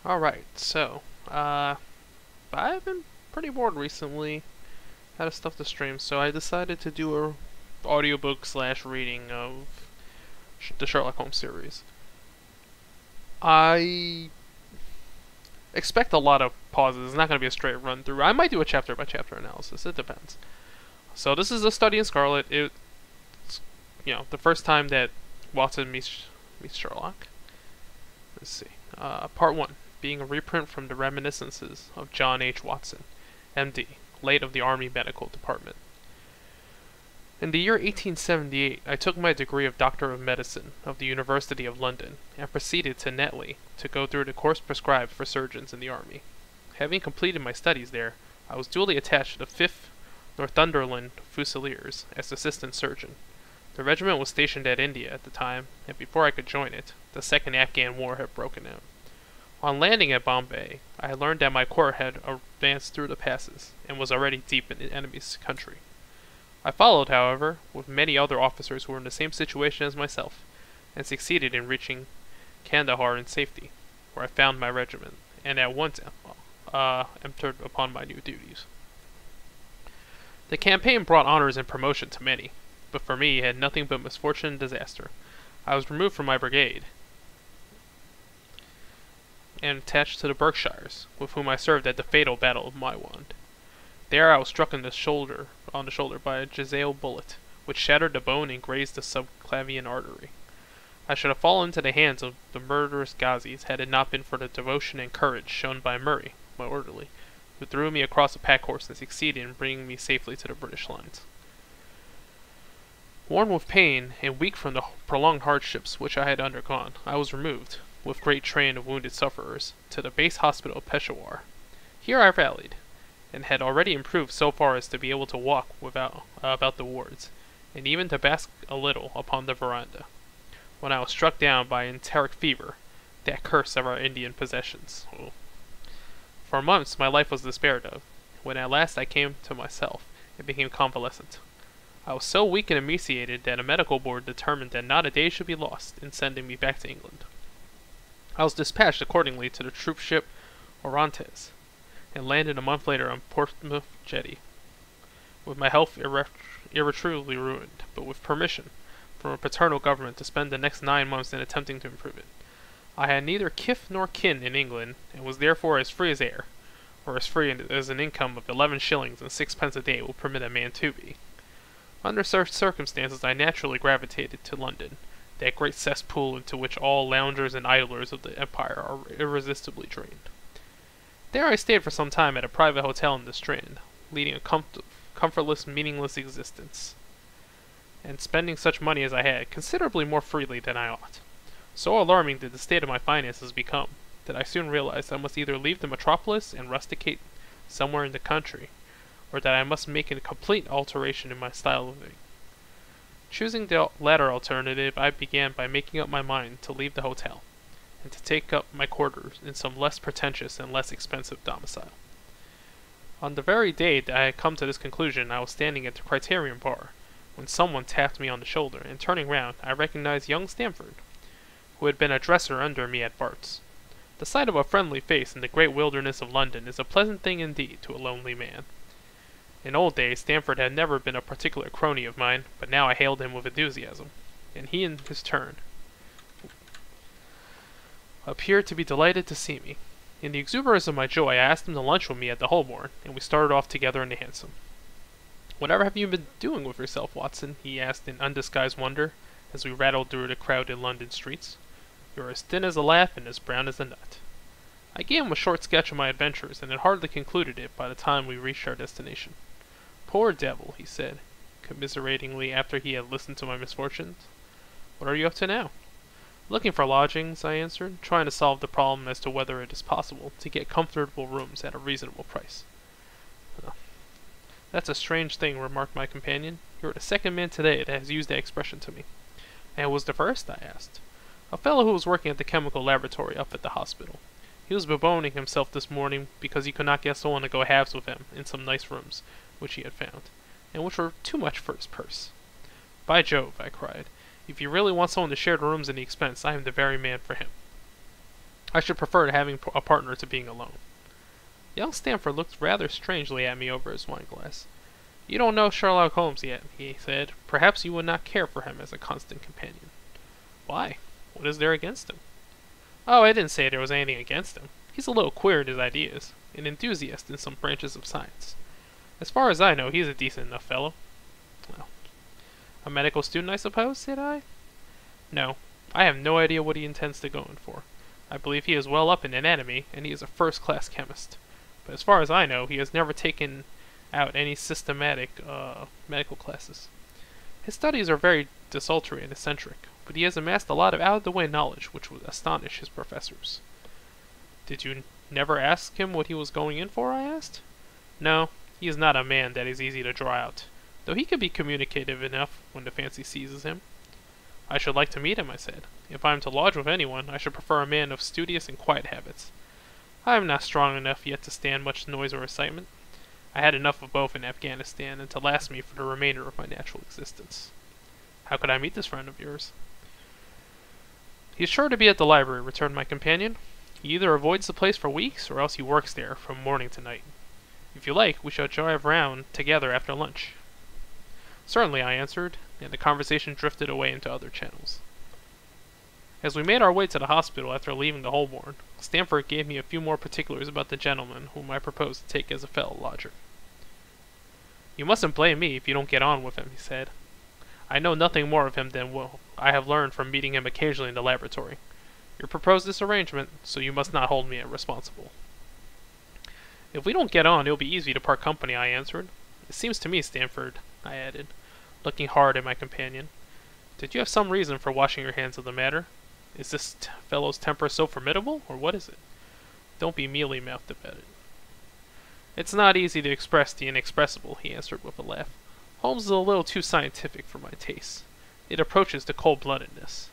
Alright, I've been pretty bored recently. Out of stuff to stream, so I decided to do a audiobook slash reading of the Sherlock Holmes series. I expect a lot of pauses. It's not going to be a straight run through. I might do a chapter by chapter analysis. It depends. So this is a study in Scarlet. It's the first time that Watson meets Sherlock. Let's see. Part 1. Being a reprint from the reminiscences of John H. Watson, M.D., late of the Army Medical Department. In the year 1878, I took my degree of Doctor of Medicine of the University of London, and proceeded to Netley to go through the course prescribed for surgeons in the Army. Having completed my studies there, I was duly attached to the 5th Northumberland Fusiliers as assistant surgeon. The regiment was stationed at India at the time, and before I could join it, the Second Afghan War had broken out. On landing at Bombay, I learned that my corps had advanced through the passes, and was already deep in the enemy's country. I followed, however, with many other officers who were in the same situation as myself, and succeeded in reaching Kandahar in safety, where I found my regiment, and at once entered upon my new duties. The campaign brought honors and promotion to many, but for me it had nothing but misfortune and disaster. I was removed from my brigade, and attached to the Berkshires, with whom I served at the fatal Battle of Maiwand. There I was struck on the shoulder by a Jezail bullet, which shattered the bone and grazed the subclavian artery. I should have fallen into the hands of the murderous Ghazis had it not been for the devotion and courage shown by Murray, my orderly, who threw me across a pack horse and succeeded in bringing me safely to the British lines. Worn with pain and weak from the prolonged hardships which I had undergone, I was removed, with great train of wounded sufferers, to the base hospital of Peshawar. Here I rallied, and had already improved so far as to be able to walk about the wards, and even to bask a little upon the veranda, when I was struck down by enteric fever, that curse of our Indian possessions. For months my life was despaired of, when at last I came to myself, and became convalescent. I was so weak and emaciated that a medical board determined that not a day should be lost in sending me back to England. I was dispatched accordingly to the troop ship Orontes, and landed a month later on Portsmouth jetty, with my health irretrievably ruined, but with permission from a paternal government to spend the next 9 months in attempting to improve it. I had neither kith nor kin in England, and was therefore as free as air, or as free as an income of 11 shillings and 6 pence a day will permit a man to be. Under such circumstances I naturally gravitated to London, that great cesspool into which all loungers and idlers of the empire are irresistibly drained. There I stayed for some time at a private hotel in the Strand, leading a comfortless, meaningless existence, and spending such money as I had considerably more freely than I ought. So alarming did the state of my finances become, that I soon realized I must either leave the metropolis and rusticate somewhere in the country, or that I must make a complete alteration in my style of living. Choosing the latter alternative, I began by making up my mind to leave the hotel, and to take up my quarters in some less pretentious and less expensive domicile. On the very day that I had come to this conclusion, I was standing at the Criterion bar, when someone tapped me on the shoulder, and turning round, I recognized young Stamford, who had been a dresser under me at Bart's. The sight of a friendly face in the great wilderness of London is a pleasant thing indeed to a lonely man. In old days, Stamford had never been a particular crony of mine, but now I hailed him with enthusiasm, and he in his turn appeared to be delighted to see me. In the exuberance of my joy, I asked him to lunch with me at the Holborn, and we started off together in the hansom. "Whatever have you been doing with yourself, Watson?" he asked in undisguised wonder, as we rattled through the crowded London streets. "You're as thin as a lath and as brown as a nut." I gave him a short sketch of my adventures, and had hardly concluded it by the time we reached our destination. "Poor devil," he said, commiseratingly, after he had listened to my misfortunes. "What are you up to now?" "Looking for lodgings," I answered, trying to solve the problem as to whether it is possible to get comfortable rooms at a reasonable price. "That's a strange thing," remarked my companion. "You're the second man today that has used that expression to me." "And who was the first?" I asked. "A fellow who was working at the chemical laboratory up at the hospital. He was bemoaning himself this morning because he could not get someone to go halves with him in some nice rooms which he had found, and which were too much for his purse." "By Jove," I cried, "if you really want someone to share the rooms and the expense, I am the very man for him." I should prefer to having a partner to being alone. Young Stamford looked rather strangely at me over his wineglass. You don't know Sherlock Holmes yet, he said. Perhaps you would not care for him as a constant companion. Why? What is there against him? Oh, I didn't say there was anything against him. He's a little queer in his ideas, an enthusiast in some branches of science. As far as I know, he's a decent enough fellow. Well, a medical student, I suppose, said I? No, I have no idea what he intends to go in for. I believe he is well up in anatomy, and he is a first-class chemist. But as far as I know, he has never taken out any systematic medical classes. His studies are very desultory and eccentric, but he has amassed a lot of out-of-the-way knowledge which would astonish his professors. Did you never ask him what he was going in for? I asked. No, he is not a man that is easy to draw out, though he can be communicative enough when the fancy seizes him. I should like to meet him, I said. If I am to lodge with anyone, I should prefer a man of studious and quiet habits. I am not strong enough yet to stand much noise or excitement. I had enough of both in Afghanistan, and to last me for the remainder of my natural existence. How could I meet this friend of yours? He is sure to be at the library, returned my companion. He either avoids the place for weeks, or else he works there from morning to night. If you like, we shall drive round together after lunch. Certainly, I answered, and the conversation drifted away into other channels. As we made our way to the hospital after leaving the Holborn, Stamford gave me a few more particulars about the gentleman whom I proposed to take as a fellow lodger. You mustn't blame me if you don't get on with him, he said. I know nothing more of him than what I have learned from meeting him occasionally in the laboratory. You proposed this arrangement, so you must not hold me responsible. If we don't get on, it will be easy to part company, I answered. It seems to me, Stamford, I added, looking hard at my companion. Did you have some reason for washing your hands of the matter? Is this fellow's temper so formidable, or what is it? Don't be mealy-mouthed about it. It's not easy to express the inexpressible, he answered with a laugh. Holmes is a little too scientific for my taste. It approaches to cold-bloodedness.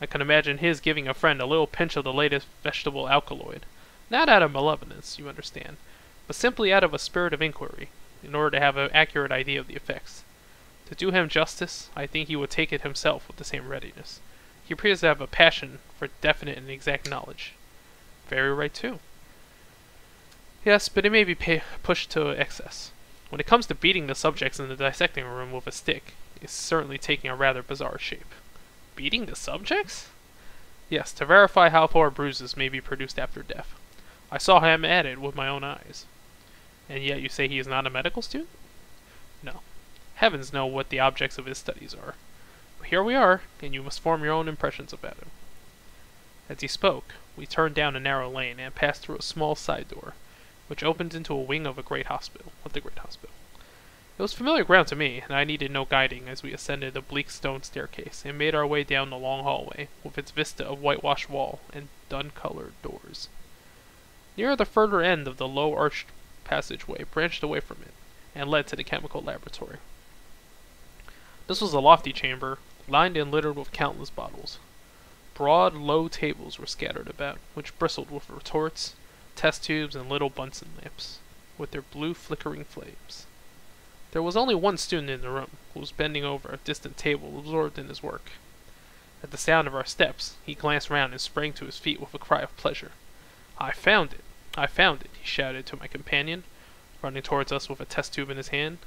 I can imagine his giving a friend a little pinch of the latest vegetable alkaloid, not out of malevolence, you understand, but simply out of a spirit of inquiry, in order to have an accurate idea of the effects. To do him justice, I think he would take it himself with the same readiness. He appears to have a passion for definite and exact knowledge. Very right, too. Yes, but it may be pushed to excess. When it comes to beating the subjects in the dissecting room with a stick, it's certainly taking a rather bizarre shape. Beating the subjects? Yes, to verify how far bruises may be produced after death. I saw him at it with my own eyes. And yet you say he is not a medical student? No. Heavens know what the objects of his studies are. But here we are, and you must form your own impressions about him. As he spoke, we turned down a narrow lane and passed through a small side door, which opened into a wing of the great hospital. It was familiar ground to me, and I needed no guiding as we ascended the bleak stone staircase and made our way down the long hallway, with its vista of whitewashed wall and dun-colored doors. Near the further end of the low arched passageway branched away from it, and led to the chemical laboratory. This was a lofty chamber, lined and littered with countless bottles. Broad, low tables were scattered about, which bristled with retorts, test tubes, and little Bunsen lamps, with their blue flickering flames. There was only one student in the room, who was bending over a distant table, absorbed in his work. At the sound of our steps, he glanced round and sprang to his feet with a cry of pleasure. I found it! I found it! He shouted to my companion, running towards us with a test tube in his hand.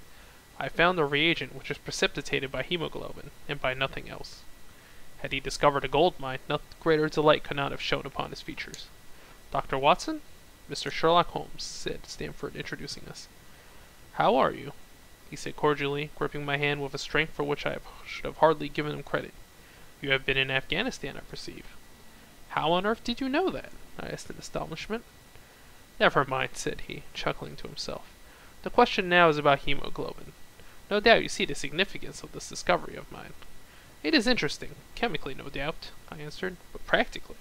I found a reagent which is precipitated by hemoglobin, and by nothing else. Had he discovered a gold mine, no greater delight could not have shone upon his features. Dr. Watson? Mr. Sherlock Holmes, said Stamford, introducing us. How are you? He said cordially, gripping my hand with a strength for which I should have hardly given him credit. You have been in Afghanistan, I perceive. How on earth did you know that? I asked in astonishment. Never mind, said he, chuckling to himself. The question now is about hemoglobin. No doubt you see the significance of this discovery of mine. It is interesting, chemically no doubt, I answered, but practically.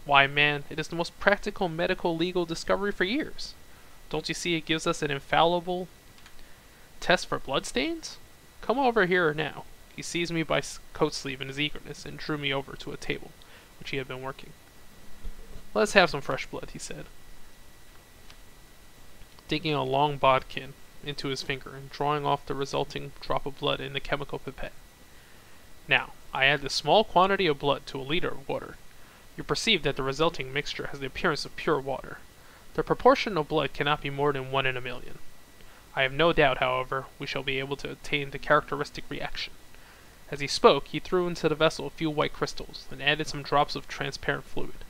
Why, man, it is the most practical medical legal discovery for years. Don't you see it gives us an infallible test for bloodstains? Come over here now. He seized me by coat sleeve in his eagerness and drew me over to a table, which he had been working. Let's have some fresh blood, he said, digging a long bodkin into his finger and drawing off the resulting drop of blood in the chemical pipette. Now, I add a small quantity of blood to a liter of water. You perceive that the resulting mixture has the appearance of pure water. The proportion of blood cannot be more than 1 in a million. I have no doubt, however, we shall be able to attain the characteristic reaction. As he spoke, he threw into the vessel a few white crystals, and added some drops of transparent fluid.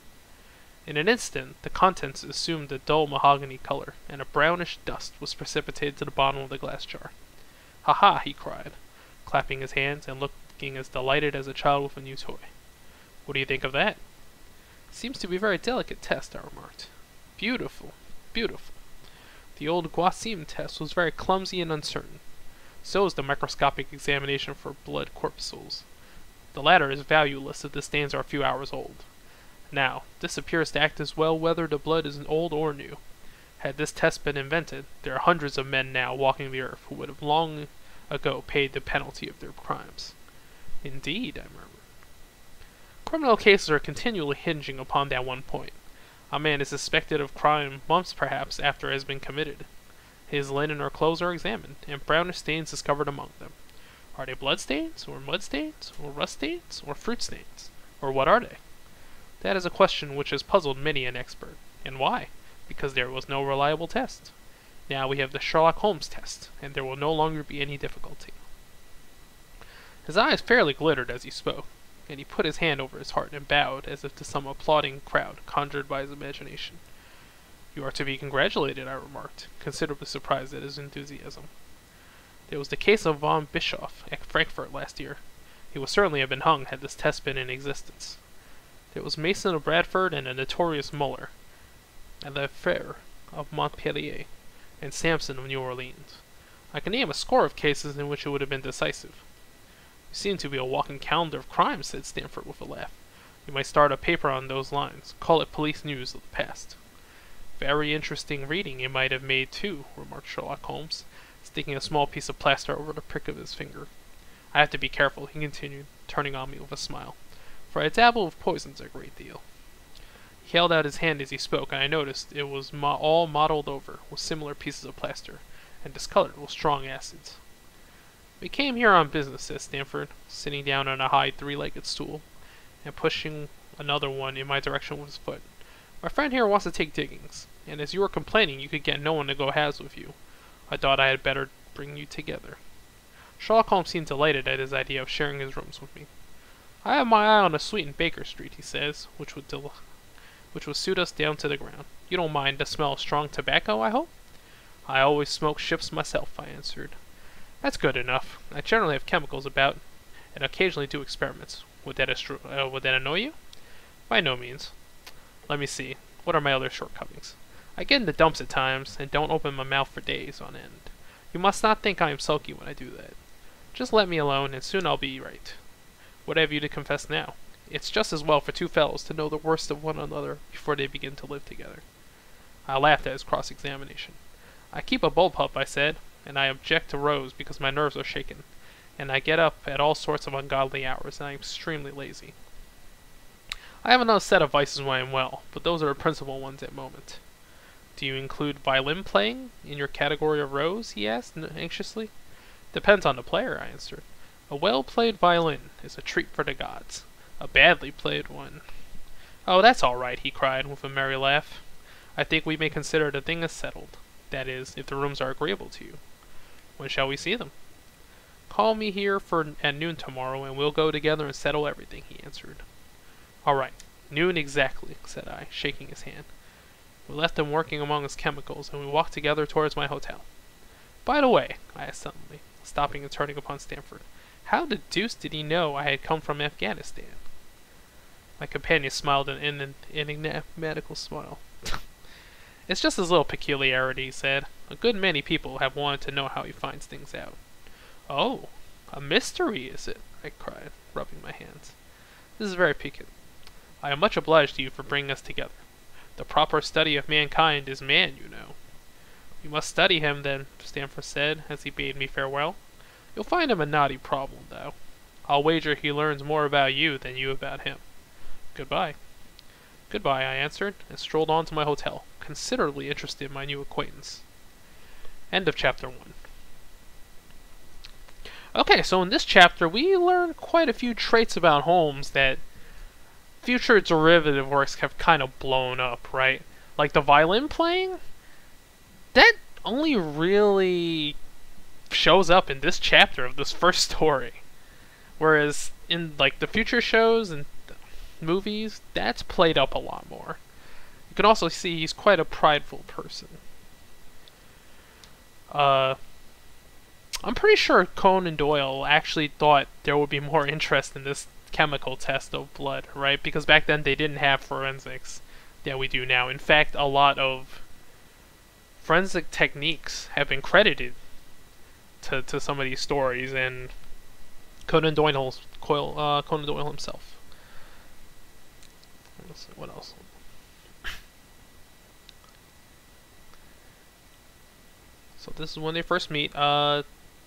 In an instant, the contents assumed a dull mahogany color, and a brownish dust was precipitated to the bottom of the glass jar. "Ha ha!" he cried, clapping his hands and looking as delighted as a child with a new toy. "What do you think of that?" "Seems to be a very delicate test," I remarked. "Beautiful, beautiful. The old Guasim test was very clumsy and uncertain. So is the microscopic examination for blood corpuscles. The latter is valueless if the stains are a few hours old. Now, this appears to act as well whether the blood is old or new. Had this test been invented, there are hundreds of men now walking the earth who would have long ago paid the penalty of their crimes." "Indeed," I murmured. "Criminal cases are continually hinging upon that one point. A man is suspected of crime months perhaps after it has been committed. His linen or clothes are examined, and brownish stains discovered among them. Are they blood stains, or mud stains, or rust stains, or fruit stains? Or what are they? That is a question which has puzzled many an expert. And why? Because there was no reliable test. Now we have the Sherlock Holmes test, and there will no longer be any difficulty." His eyes fairly glittered as he spoke, and he put his hand over his heart and bowed as if to some applauding crowd conjured by his imagination. "You are to be congratulated," I remarked, considerably surprised at his enthusiasm. "There was the case of von Bischoff at Frankfurt last year. He would certainly have been hung had this test been in existence. There was Mason of Bradford and the notorious Muller, and Lefebvre of Montpellier, and Sampson of New Orleans. I can name a score of cases in which it would have been decisive." "You seem to be a walking calendar of crimes," said Stamford with a laugh. "You might start a paper on those lines. Call it Police News of the Past." "Very interesting reading it might have made, too," remarked Sherlock Holmes, sticking a small piece of plaster over the prick of his finger. "I have to be careful," he continued, turning on me with a smile, "for I dabble with poisons a great deal." He held out his hand as he spoke, and I noticed it was all mottled over with similar pieces of plaster, and discolored with strong acids. "We came here on business," said Stamford, sitting down on a high three-legged stool, and pushing another one in my direction with his foot. "My friend here wants to take diggings, and as you were complaining you could get no one to go halves with you, I thought I had better bring you together." Sherlock Holmes seemed delighted at his idea of sharing his rooms with me. "I have my eye on a suite in Baker Street," he says, which would suit us down to the ground. "You don't mind the smell of strong tobacco, I hope?" "I always smoke ships myself," I answered. "That's good enough. I generally have chemicals about, and occasionally do experiments. Would that annoy you?" "By no means. Let me see. What are my other shortcomings? I get in the dumps at times, and don't open my mouth for days on end. You must not think I am sulky when I do that. Just let me alone, and soon I'll be right. What have you to confess now? It's just as well for two fellows to know the worst of one another before they begin to live together." I laughed at his cross-examination. "I keep a bullpup," I said, "and I object to rows because my nerves are shaken, and I get up at all sorts of ungodly hours, and I am extremely lazy. I have another set of vices when I am well, but those are the principal ones at the moment." "Do you include violin playing in your category of rows?" he asked anxiously. "Depends on the player," I answered. "A well-played violin is a treat for the gods. A badly played one—" "Oh, that's all right," he cried, with a merry laugh. "I think we may consider the thing as settled. That is, if the rooms are agreeable to you. When shall we see them?" "Call me here at noon tomorrow, and we'll go together and settle everything," he answered. "All right, noon exactly," said I, shaking his hand. We left him working among his chemicals, and we walked together towards my hotel. "By the way," I asked suddenly, stopping and turning upon Stamford, "how the deuce did he know I had come from Afghanistan?" My companion smiled an enigmatical smile. "It's just his little peculiarity," he said. "A good many people have wanted to know how he finds things out." "Oh, a mystery, is it?" I cried, rubbing my hands. "This is very piquant. I am much obliged to you for bringing us together. The proper study of mankind is man, you know." "We must study him, then," Stamford said, as he bade me farewell. "You'll find him a knotty problem, though. I'll wager he learns more about you than you about him. Goodbye." "Goodbye," I answered, and strolled on to my hotel, considerably interested in my new acquaintance. End of chapter 1. Okay, so in this chapter we learn quite a few traits about Holmes that future derivative works have kind of blown up, right? Like the violin playing, that only really shows up in this chapter of this first story. Whereas in like the future shows and movies, that's played up a lot more. You can also see he's quite a prideful person. I'm pretty sure Conan Doyle actually thought there would be more interest in this chemical test of blood, right? Because back then they didn't have forensics that we do now. In fact, a lot of forensic techniques have been credited to some of these stories, and Conan Doyle himself. Let's see, what else? So this is when they first meet.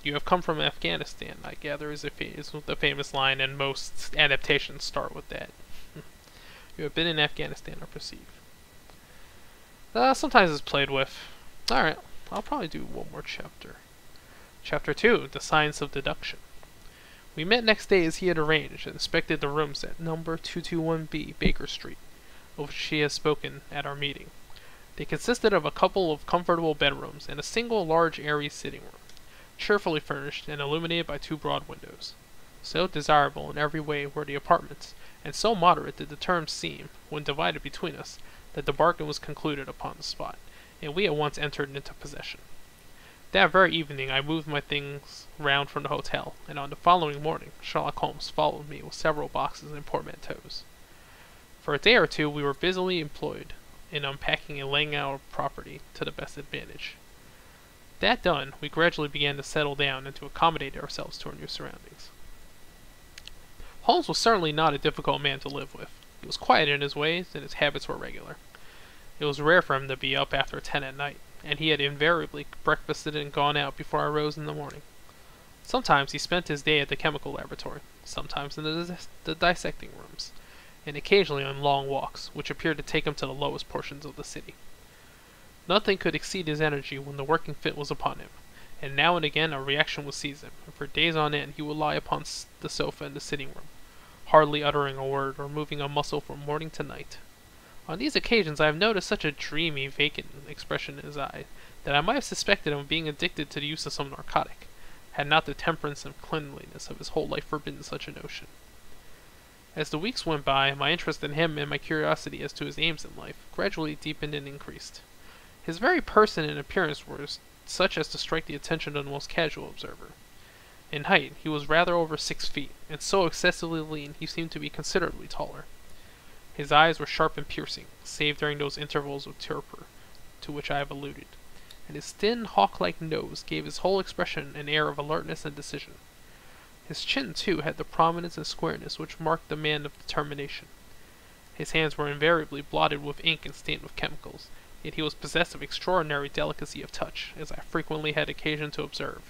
You have come from Afghanistan, I gather, is the famous line, and most adaptations start with that. You have been in Afghanistan, I perceive. Sometimes it's played with. Alright, I'll probably do one more chapter. Chapter 2, The Science of Deduction. We met next day as he had arranged, and inspected the rooms at number 221B, Baker Street, of which he has spoken at our meeting. They consisted of a couple of comfortable bedrooms and a single large airy sitting room, cheerfully furnished and illuminated by 2 broad windows. So desirable in every way were the apartments, and so moderate did the terms seem, when divided between us, that the bargain was concluded upon the spot, and we at once entered into possession. That very evening I moved my things round from the hotel, and on the following morning Sherlock Holmes followed me with several boxes and portmanteaus. For a day or two we were busily employed in unpacking and laying out our property to the best advantage. That done, we gradually began to settle down and to accommodate ourselves to our new surroundings. Holmes was certainly not a difficult man to live with. He was quiet in his ways, and his habits were regular. It was rare for him to be up after 10 at night, and he had invariably breakfasted and gone out before I rose in the morning. Sometimes he spent his day at the chemical laboratory, sometimes in the dissecting rooms, and occasionally on long walks, which appeared to take him to the lowest portions of the city. Nothing could exceed his energy when the working fit was upon him, and now and again a reaction would seize him, and for days on end he would lie upon the sofa in the sitting room, hardly uttering a word or moving a muscle from morning to night. On these occasions I have noticed such a dreamy, vacant expression in his eye, that I might have suspected him of being addicted to the use of some narcotic, had not the temperance and cleanliness of his whole life forbidden such a notion. As the weeks went by, my interest in him and my curiosity as to his aims in life gradually deepened and increased. His very person and appearance were such as to strike the attention of the most casual observer. In height, he was rather over 6 feet, and so excessively lean he seemed to be considerably taller. His eyes were sharp and piercing, save during those intervals of torpor to which I have alluded, and his thin, hawk-like nose gave his whole expression an air of alertness and decision. His chin, too, had the prominence and squareness which marked the man of determination. His hands were invariably blotted with ink and stained with chemicals, yet he was possessed of extraordinary delicacy of touch, as I frequently had occasion to observe,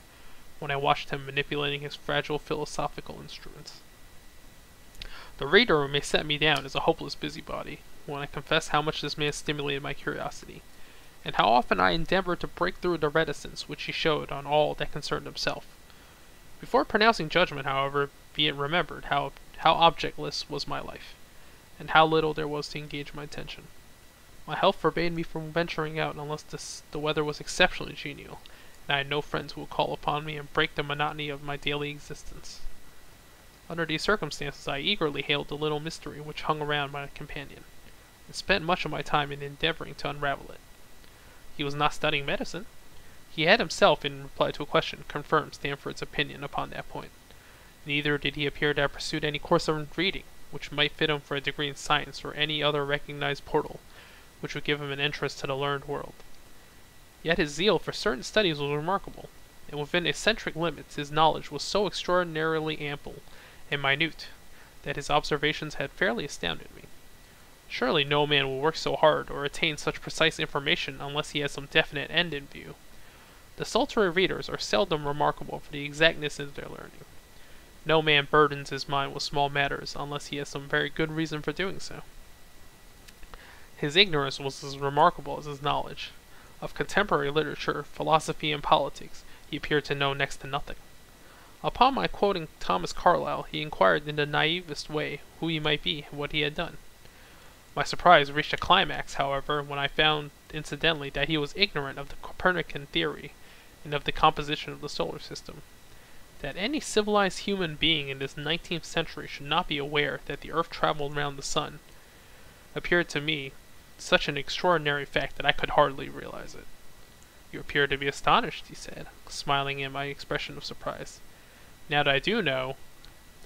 when I watched him manipulating his fragile philosophical instruments. The reader may set me down as a hopeless busybody, when I confess how much this man stimulated my curiosity, and how often I endeavored to break through the reticence which he showed on all that concerned himself. Before pronouncing judgment, however, be it remembered how objectless was my life, and how little there was to engage my attention. My health forbade me from venturing out unless the weather was exceptionally genial, and I had no friends who would call upon me and break the monotony of my daily existence. Under these circumstances I eagerly hailed the little mystery which hung around my companion, and spent much of my time in endeavoring to unravel it. He was not studying medicine. He had himself, in reply to a question, confirmed Stanford's opinion upon that point. Neither did he appear to have pursued any course of reading which might fit him for a degree in science or any other recognized portal which would give him an entrance to the learned world. Yet his zeal for certain studies was remarkable, and within eccentric limits his knowledge was so extraordinarily ample and minute that his observations had fairly astounded me. Surely no man will work so hard or attain such precise information unless he has some definite end in view. Desultory readers are seldom remarkable for the exactness of their learning. No man burdens his mind with small matters unless he has some very good reason for doing so. His ignorance was as remarkable as his knowledge. Of contemporary literature, philosophy, and politics, he appeared to know next to nothing. Upon my quoting Thomas Carlyle, he inquired in the naivest way who he might be and what he had done. My surprise reached a climax, however, when I found, incidentally, that he was ignorant of the Copernican theory and of the composition of the solar system. That any civilized human being in this 19th century should not be aware that the Earth traveled round the sun appeared to me such an extraordinary fact that I could hardly realize it. "You appear to be astonished," he said, smiling at my expression of surprise. "Now that I do know,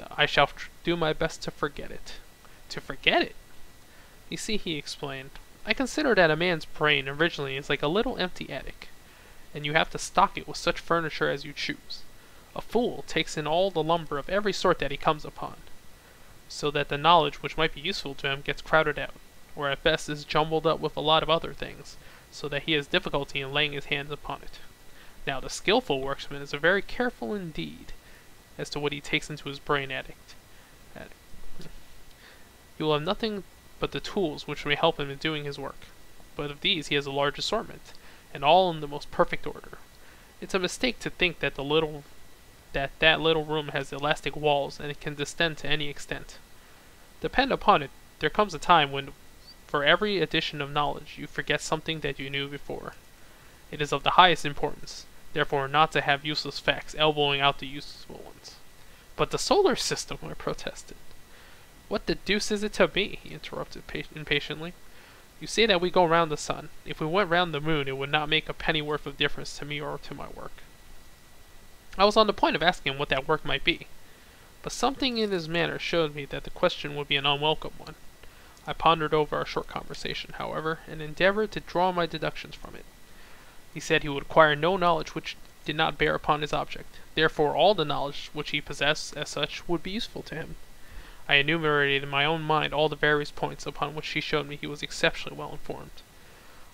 I shall do my best to forget it." "To forget it?" "You see," he explained, "I consider that a man's brain originally is like a little empty attic, and you have to stock it with such furniture as you choose. A fool takes in all the lumber of every sort that he comes upon, so that the knowledge which might be useful to him gets crowded out, or at best is jumbled up with a lot of other things, so that he has difficulty in laying his hands upon it. Now the skillful workman is very careful indeed as to what he takes into his brain attic. He will have nothing but the tools which may help him in doing his work, but of these he has a large assortment, and all in the most perfect order. It's a mistake to think that that little room has elastic walls and it can distend to any extent. Depend upon it, there comes a time when for every addition of knowledge you forget something that you knew before. It is of the highest importance, therefore, not to have useless facts elbowing out the useful ones." "But the solar system," I protested. "What the deuce is it to me?" he interrupted impatiently. "You say that we go round the sun. If we went round the moon, it would not make a pennyworth of difference to me or to my work." I was on the point of asking him what that work might be, but something in his manner showed me that the question would be an unwelcome one. I pondered over our short conversation, however, and endeavored to draw my deductions from it. He said he would acquire no knowledge which did not bear upon his object. Therefore, all the knowledge which he possessed, as such, would be useful to him. I enumerated in my own mind all the various points upon which he showed me he was exceptionally well informed.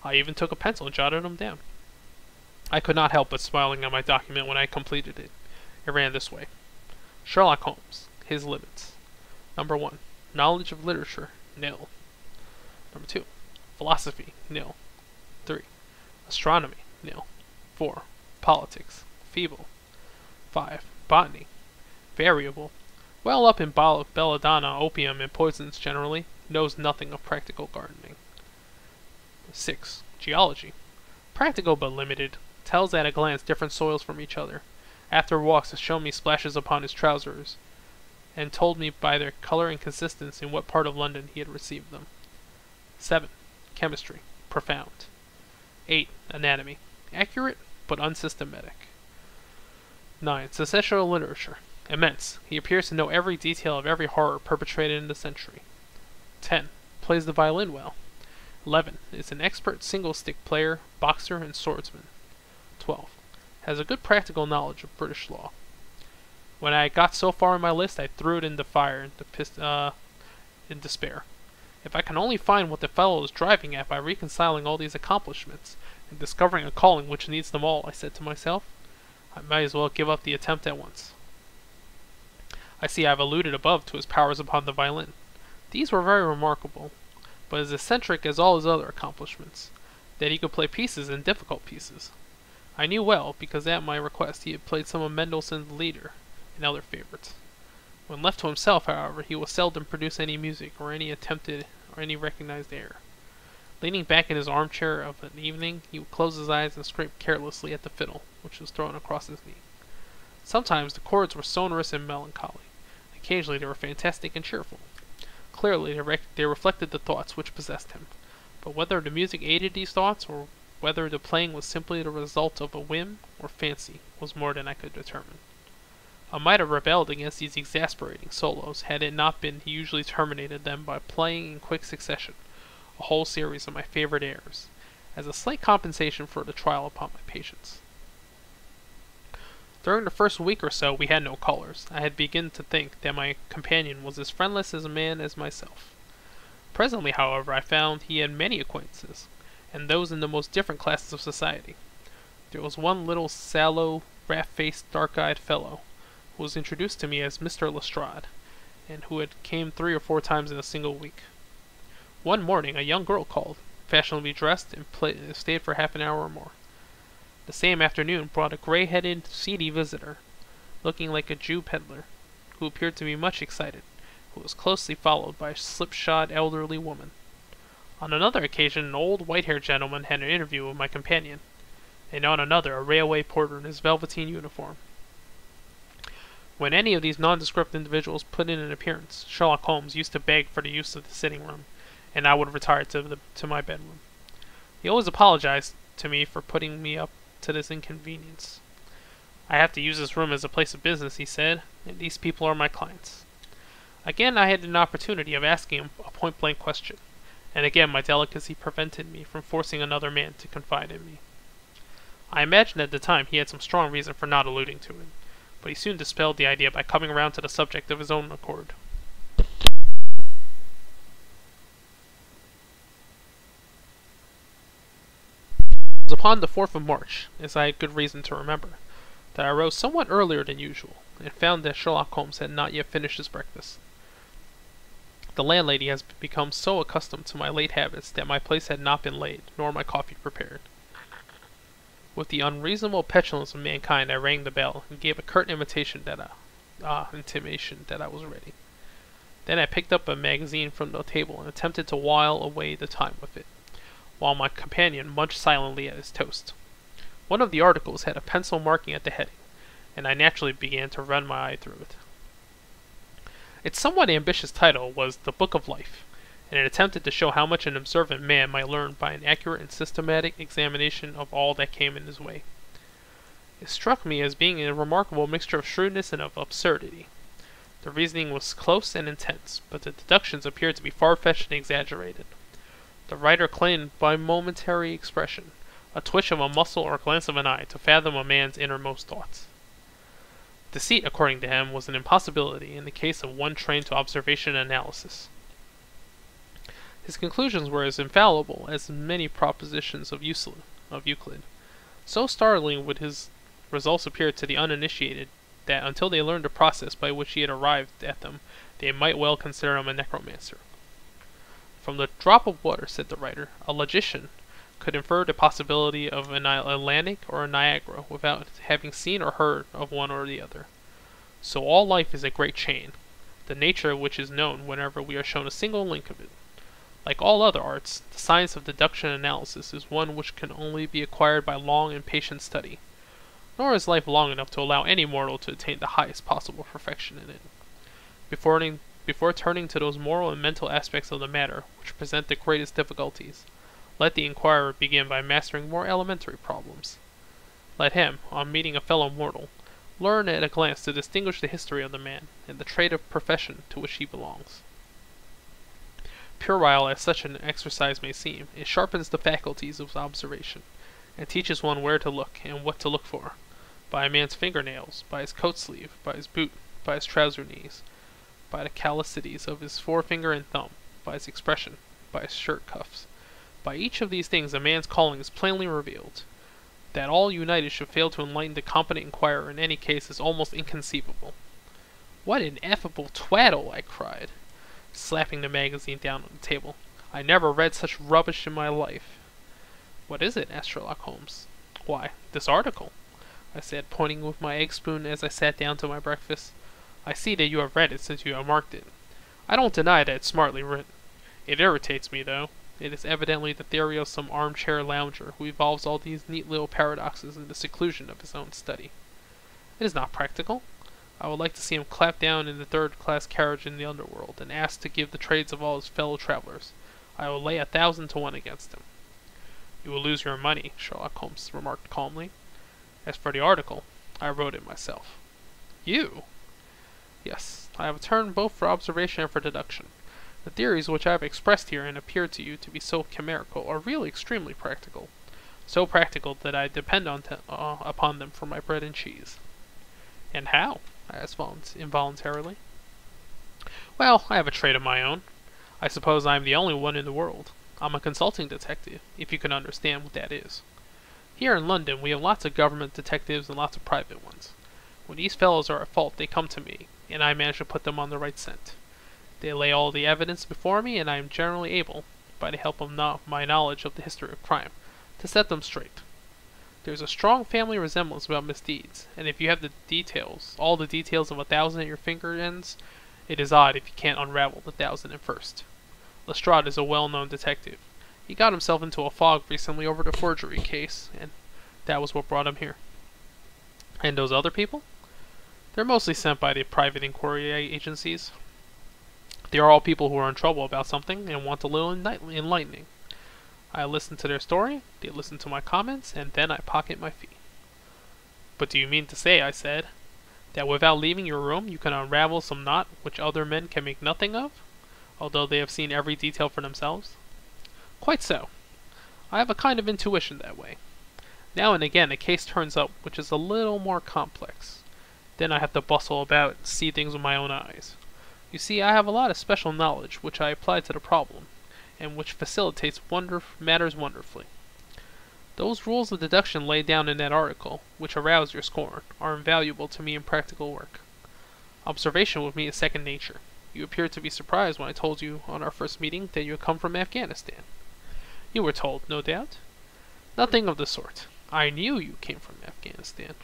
I even took a pencil and jotted them down. I could not help but smiling at my document when I completed it. It ran this way: Sherlock Holmes, his limits. Number 1. Knowledge of literature, nil. Number 2. Philosophy, nil. 3. Astronomy, nil. 4. Politics, feeble. 5. Botany, variable. Well up in belladonna, opium, and poisons generally, knows nothing of practical gardening. 6. Geology, practical but limited, tells at a glance different soils from each other. After walks has shown me splashes upon his trousers, and told me by their color and consistence in what part of London he had received them. 7. Chemistry, profound. 8. Anatomy, accurate but unsystematic. 9. Sensational literature, immense. He appears to know every detail of every horror perpetrated in the century. 10. Plays the violin well. 11. Is an expert single-stick player, boxer, and swordsman. 12. Has a good practical knowledge of British law. When I got so far in my list, I threw it in the fire in despair. If I can only find what the fellow is driving at by reconciling all these accomplishments, and discovering a calling which needs them all, I said to myself, I might as well give up the attempt at once. I see I have alluded above to his powers upon the violin. These were very remarkable, but as eccentric as all his other accomplishments, that he could play pieces and difficult pieces. I knew well, because at my request he had played some of Mendelssohn's Lieder and other favorites. When left to himself, however, he will seldom produce any music or any recognized air. Leaning back in his armchair of an evening, he would close his eyes and scrape carelessly at the fiddle, which was thrown across his knee. Sometimes the chords were sonorous and melancholy. Occasionally they were fantastic and cheerful. Clearly they reflected the thoughts which possessed him, but whether the music aided these thoughts, or whether the playing was simply the result of a whim or fancy, was more than I could determine. I might have rebelled against these exasperating solos, had it not been he usually terminated them by playing in quick succession a whole series of my favorite airs, as a slight compensation for the trial upon my patience. During the first week or so we had no callers. I had begun to think that my companion was as friendless a man as myself. Presently, however, I found he had many acquaintances, and those in the most different classes of society. There was one little sallow, rat-faced, dark-eyed fellow, who was introduced to me as Mr. Lestrade, and who had came 3 or 4 times in a single week. One morning a young girl called, fashionably dressed, and stayed for half an hour or more. The same afternoon brought a gray-headed, seedy visitor, looking like a Jew peddler, who appeared to be much excited, who was closely followed by a slipshod elderly woman. On another occasion, an old white-haired gentleman had an interview with my companion, and on another, a railway porter in his velveteen uniform. When any of these nondescript individuals put in an appearance, Sherlock Holmes used to beg for the use of the sitting room, and I would retire to my bedroom. He always apologized to me for putting me up to this inconvenience. I have to use this room as a place of business, he said, and these people are my clients. Again, I had an opportunity of asking him a point-blank question, and again my delicacy prevented me from forcing another man to confide in me. I imagined at the time he had some strong reason for not alluding to it, but he soon dispelled the idea by coming around to the subject of his own accord. It was upon the 4th of March, as I had good reason to remember, that I rose somewhat earlier than usual, and found that Sherlock Holmes had not yet finished his breakfast. The landlady has become so accustomed to my late habits that my place had not been laid, nor my coffee prepared. With the unreasonable petulance of mankind, I rang the bell, and gave a curt intimation that I was ready. Then I picked up a magazine from the table and attempted to while away the time with it, while my companion munched silently at his toast. One of the articles had a pencil marking at the heading, and I naturally began to run my eye through it. Its somewhat ambitious title was The Book of Life, and it attempted to show how much an observant man might learn by an accurate and systematic examination of all that came in his way. It struck me as being a remarkable mixture of shrewdness and of absurdity. The reasoning was close and intense, but the deductions appeared to be far-fetched and exaggerated. The writer claimed by momentary expression, a twitch of a muscle or a glance of an eye, to fathom a man's innermost thoughts. Deceit, according to him, was an impossibility in the case of one trained to observation and analysis. His conclusions were as infallible as many propositions of Euclid. So startling would his results appear to the uninitiated that until they learned the process by which he had arrived at them, they might well consider him a necromancer. From the drop of water, said the writer, a logician could infer the possibility of an Atlantic or a Niagara without having seen or heard of one or the other. So all life is a great chain, the nature of which is known whenever we are shown a single link of it. Like all other arts, the science of deduction and analysis is one which can only be acquired by long and patient study, nor is life long enough to allow any mortal to attain the highest possible perfection in it. Before turning to those moral and mental aspects of the matter which present the greatest difficulties, let the inquirer begin by mastering more elementary problems. Let him, on meeting a fellow mortal, learn at a glance to distinguish the history of the man, and the trade of profession to which he belongs. Puerile as such an exercise may seem, it sharpens the faculties of observation, and teaches one where to look, and what to look for, by a man's fingernails, by his coat sleeve, by his boot, by his trouser knees, by the callosities of his forefinger and thumb, by his expression, by his shirt cuffs. By each of these things a man's calling is plainly revealed. That all united should fail to enlighten the competent inquirer in any case is almost inconceivable. What ineffable twaddle! I cried, slapping the magazine down on the table. I never read such rubbish in my life. What is it? Asked Sherlock Holmes. Why, this article, I said, pointing with my egg spoon as I sat down to my breakfast. I see that you have read it since you have marked it. I don't deny that it's smartly written. It irritates me, though. It is evidently the theory of some armchair lounger who evolves all these neat little paradoxes in the seclusion of his own study. It is not practical. I would like to see him clapped down in the third-class carriage in the underworld, and asked to give the trades of all his fellow travelers. I will lay 1,000 to 1 against him. You will lose your money, Sherlock Holmes remarked calmly. As for the article, I wrote it myself. You? Yes, I have a turn both for observation and for deduction. The theories which I have expressed here and appear to you to be so chimerical are really extremely practical. So practical that I depend upon them for my bread and cheese. And how? I asked involuntarily. Well, I have a trade of my own. I suppose I am the only one in the world. I'm a consulting detective, if you can understand what that is. Here in London we have lots of government detectives and lots of private ones. When these fellows are at fault they come to me, and I manage to put them on the right scent. They lay all the evidence before me, and I am generally able, by the help of my knowledge of the history of crime, to set them straight. There's a strong family resemblance about misdeeds, and if you have the details, all the details of 1,000 at your finger ends, it is odd if you can't unravel the 1,001st. Lestrade is a well-known detective. He got himself into a fog recently over the forgery case, and that was what brought him here. And those other people? They're mostly sent by the private inquiry agencies. They are all people who are in trouble about something and want a little enlightening. I listen to their story, they listen to my comments, and then I pocket my fee. But do you mean to say, I said, that without leaving your room you can unravel some knot which other men can make nothing of, although they have seen every detail for themselves? Quite so. I have a kind of intuition that way. Now and again a case turns up which is a little more complex. Then I have to bustle about and see things with my own eyes. You see, I have a lot of special knowledge which I apply to the problem, and which facilitates matters wonderfully. Those rules of deduction laid down in that article, which arouse your scorn, are invaluable to me in practical work. Observation with me is second nature. You appeared to be surprised when I told you on our first meeting that you had come from Afghanistan. You were told, no doubt? Nothing of the sort. I knew you came from Afghanistan.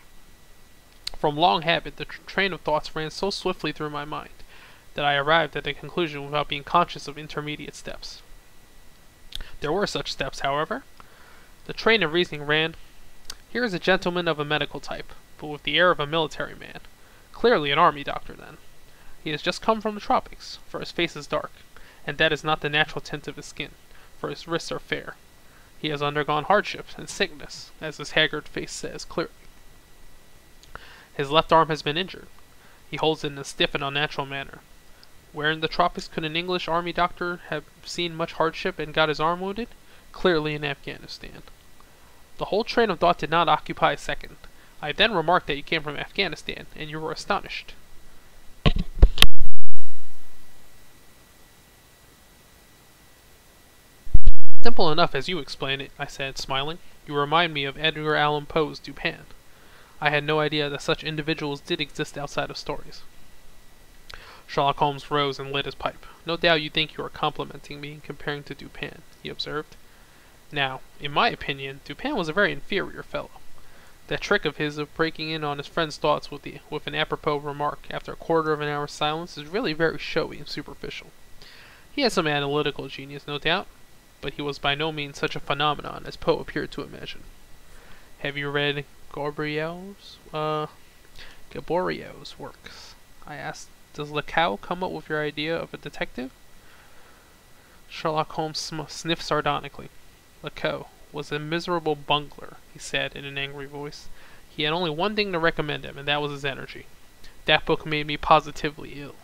From long habit, the train of thoughts ran so swiftly through my mind that I arrived at a conclusion without being conscious of intermediate steps. There were such steps, however. The train of reasoning ran, here is a gentleman of a medical type, but with the air of a military man. Clearly an army doctor, then. He has just come from the tropics, for his face is dark, and that is not the natural tint of his skin, for his wrists are fair. He has undergone hardships and sickness, as his haggard face says clearly. His left arm has been injured. He holds it in a stiff and unnatural manner. Where in the tropics could an English army doctor have seen much hardship and got his arm wounded? Clearly in Afghanistan. The whole train of thought did not occupy a second. I then remarked that you came from Afghanistan, and you were astonished. Simple enough as you explain it, I said, smiling. You remind me of Edgar Allan Poe's Dupin. I had no idea that such individuals did exist outside of stories. Sherlock Holmes rose and lit his pipe. No doubt you think you are complimenting me in comparing to Dupin, he observed. Now, in my opinion, Dupin was a very inferior fellow. That trick of his of breaking in on his friend's thoughts with an apropos remark after a quarter of an hour's silence is really very showy and superficial. He had some analytical genius, no doubt, but he was by no means such a phenomenon as Poe appeared to imagine. Have you read Gaboriau's works? I asked. Does Lecow come up with your idea of a detective? Sherlock Holmes sniffed sardonically. Lecow was a miserable bungler, he said in an angry voice. He had only one thing to recommend him, and that was his energy. That book made me positively ill.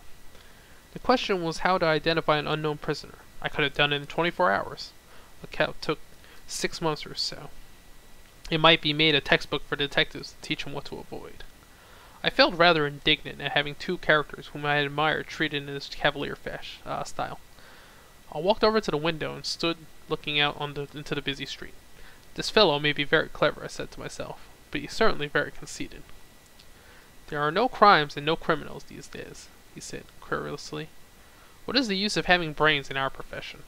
The question was how to identify an unknown prisoner. I could have done it in 24 hours. Lecow took 6 months or so. It might be made a textbook for detectives to teach them what to avoid. I felt rather indignant at having two characters whom I had admired treated in this cavalier style. I walked over to the window and stood looking out into the busy street. This fellow may be very clever, I said to myself, but he's certainly very conceited. There are no crimes and no criminals these days, he said querulously. What is the use of having brains in our profession?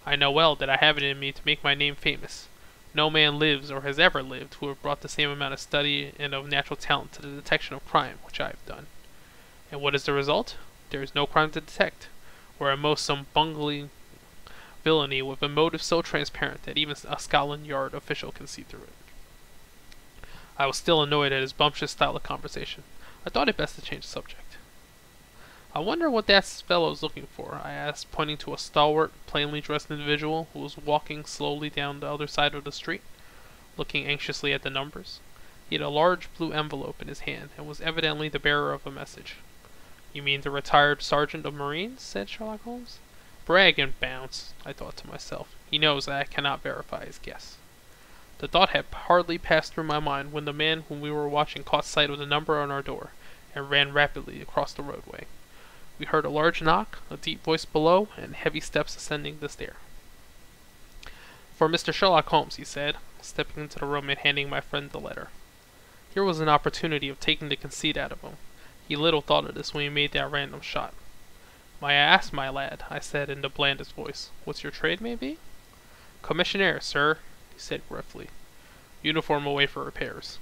I know well that I have it in me to make my name famous. No man lives or has ever lived who have brought the same amount of study and of natural talent to the detection of crime which I have done. And what is the result? There is no crime to detect, or at most some bungling villainy with a motive so transparent that even a Scotland Yard official can see through it. I was still annoyed at his bumptious style of conversation. I thought it best to change the subject. I wonder what that fellow's looking for, I asked, pointing to a stalwart, plainly dressed individual who was walking slowly down the other side of the street, looking anxiously at the numbers. He had a large blue envelope in his hand, and was evidently the bearer of a message. You mean the retired sergeant of Marines? Said Sherlock Holmes. Brag and bounce, I thought to myself. He knows that I cannot verify his guess. The thought had hardly passed through my mind when the man whom we were watching caught sight of the number on our door, and ran rapidly across the roadway. We heard a large knock, a deep voice below, and heavy steps ascending the stair. For Mr. Sherlock Holmes, he said, stepping into the room and handing my friend the letter. Here was an opportunity of taking the conceit out of him. He little thought of this when he made that random shot. May I ask, my lad, I said in the blandest voice, what's your trade may be? Commissionaire, sir, he said gruffly. Uniform away for repairs.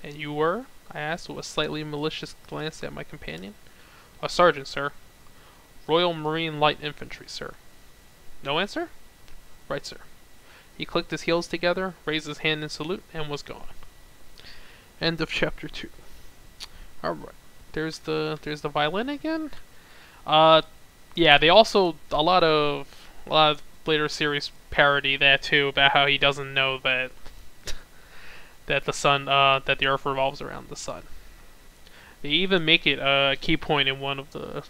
And you were? I asked with a slightly malicious glance at my companion. A sergeant, sir. Royal Marine Light Infantry, sir. No answer? Right, sir. He clicked his heels together, raised his hand in salute, and was gone. End of chapter 2. Alright. There's the violin again? Yeah, they also a lot of later series parody that too, about how he doesn't know that the sun that the earth revolves around the sun. They even make it a key point in one of the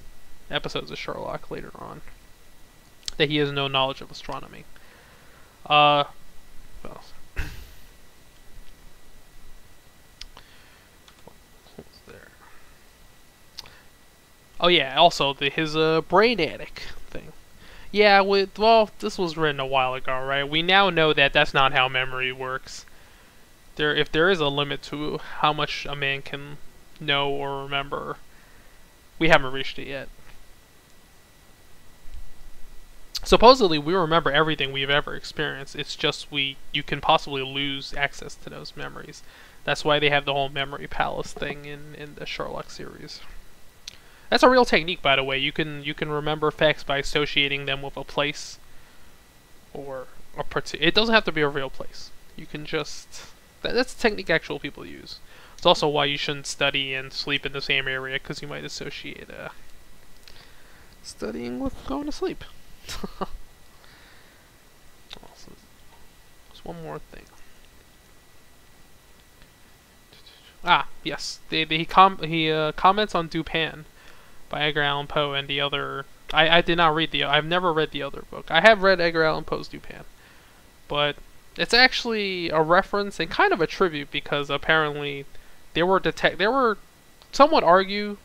episodes of Sherlock later on that he has no knowledge of astronomy. What else? What's there? Oh yeah, also his brain attic thing. Yeah, well, this was written a while ago, right? We now know that that's not how memory works. If there is a limit to how much a man can know or remember, we haven't reached it yet. Supposedly, we remember everything we've ever experienced. It's just you can possibly lose access to those memories. That's why they have the whole memory palace thing in the Sherlock series. That's a real technique, by the way. You can remember facts by associating them with a place or it doesn't have to be a real place. You can just that's a technique actual people use. It's also why you shouldn't study and sleep in the same area, because you might associate studying with going to sleep. There's one more thing. Ah, yes. He comments on Dupin by Edgar Allan Poe and the other. I did not read I've never read the other book. I have read Edgar Allan Poe's Dupin, but it's actually a reference and kind of a tribute, because apparently some would argue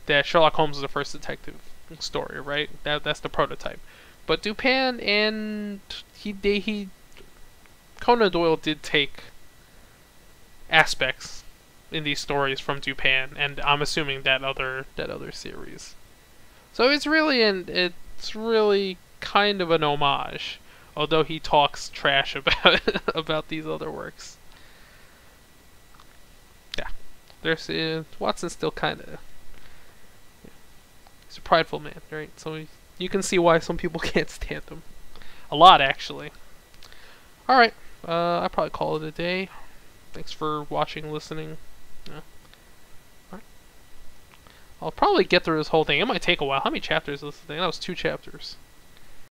that Sherlock Holmes is the first detective story, right? That's the prototype. But Dupin and Conan Doyle did take aspects in these stories from Dupin, and I'm assuming that other series. So it's really kind of an homage, although he talks trash about these other works. Yeah, there's Watson's still kind of he's a prideful man, right? So you can see why some people can't stand him. A lot, actually. All right, I'll probably call it a day. Thanks for watching, listening. Yeah. All right. I'll probably get through this whole thing. It might take a while. How many chapters is this thing? That was 2 chapters.